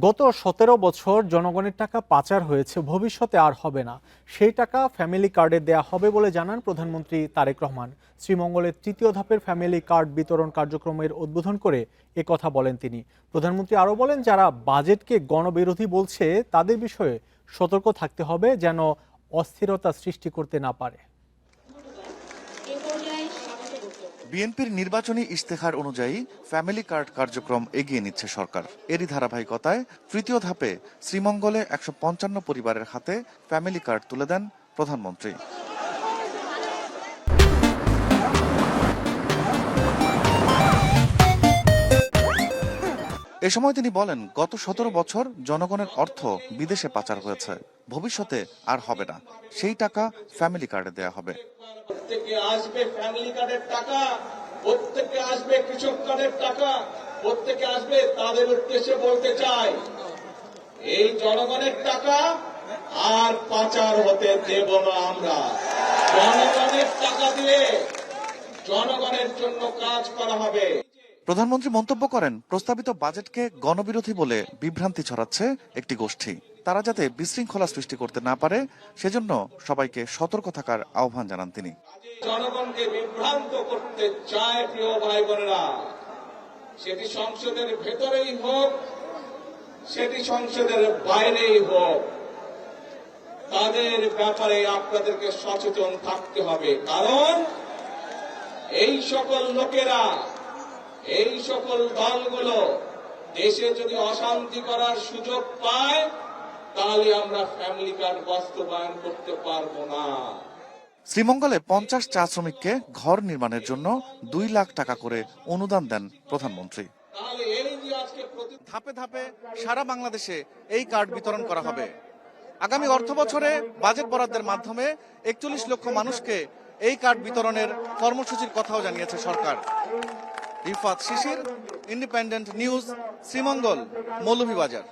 গত ১৭ বছর জনগণের টাকা পাচার হয়েছে, ভবিষ্যতে আর হবে না। সেই টাকা ফ্যামিলি কার্ডে দেয়া হবে বলে জানান প্রধানমন্ত্রী তারেক রহমান। শ্রীমঙ্গলের তৃতীয় ধাপের ফ্যামিলি কার্ড বিতরণ কার্যক্রমের উদ্বোধন করে কথা বলেন তিনি। প্রধানমন্ত্রী আরও বলেন, যারা বাজেটকে গণবিরোধী বলছে তাদের বিষয়ে সতর্ক থাকতে হবে, যেন অস্থিরতা সৃষ্টি করতে না পারে। বিএনপির নির্বাচনী ইশতেহার অনুযায়ী ফ্যামিলি কার্ড কার্যক্রম এগিয়ে নিচ্ছে সরকার। এরই ধারাবাহিকতায় তৃতীয় ধাপে শ্রীমঙ্গলে ১৫৫ পরিবারের হাতে ফ্যামিলি কার্ড তুলে দেন প্রধানমন্ত্রী। এ সময় তিনি বলেন, গত ১৭ বছর জনগণের অর্থ বিদেশে পাচার হয়েছে, ভবিষ্যতে আর হবে না। সেই টাকা ফ্যামিলি কার্ডে দেয়া হবে। প্রত্যেকে আসবে ফ্যামিলি কার্ডের টাকা, প্রত্যেকে আসবে কৃষক কার্ডের টাকা, প্রত্যেকে আসবে। তাদের উদ্দেশ্যে বলতে চাই, এই জনগণের টাকা আর পাচার হতে দেব না আমরা। জনগণের টাকা দিয়ে জনগণের জন্য কাজ করা হবে। প্রধানমন্ত্রী মন্তব্য করেন, প্রস্তাবিত বাজেটকে গণবিরোধী বলে বিভ্রান্তি ছড়াচ্ছে একটি গোষ্ঠী। তারা যাতে বিশৃঙ্খলা সৃষ্টি করতে না পারে, সেজন্য সবাইকে সতর্ক থাকার আহ্বান জানান তিনি। জনগণকে বিভ্রান্ত করতে চায় প্রিয় ভাই বোনেরা, সেটি সংসদের ভেতরেই হোক, সেটি সংসদের বাইরেই হোক, তাদের ব্যাপারে আপনাদেরকে সচেতন থাকতে হবে। কারণ এই সকল লোকেরা, এই সকল দলগুলো দেশে যদি অশান্তি করার সুযোগ পায়, তাহলে আমরা ফ্যামিলি কার্ড বাস্তবায়ন করতে পারবো না। শ্রীমঙ্গলে ৫০ চা শ্রমিককে ঘর নির্মাণের জন্য ২ লাখ টাকা করে অনুদান দেন প্রধানমন্ত্রী। তাহলে এই যে আজকে ধাপে ধাপে সারা বাংলাদেশে এই কার্ড বিতরণ করা হবে। আগামী অর্থ বছরে বাজেট বরাদ্দের মাধ্যমে ৪১ লক্ষ মানুষকে এই কার্ড বিতরণের কর্মসূচির কথাও জানিয়েছে সরকার। রিফাত শিশির, ইন্ডিপেন্ডেন্ট নিউজ, শ্রীমঙ্গল, মৌলভীবাজার।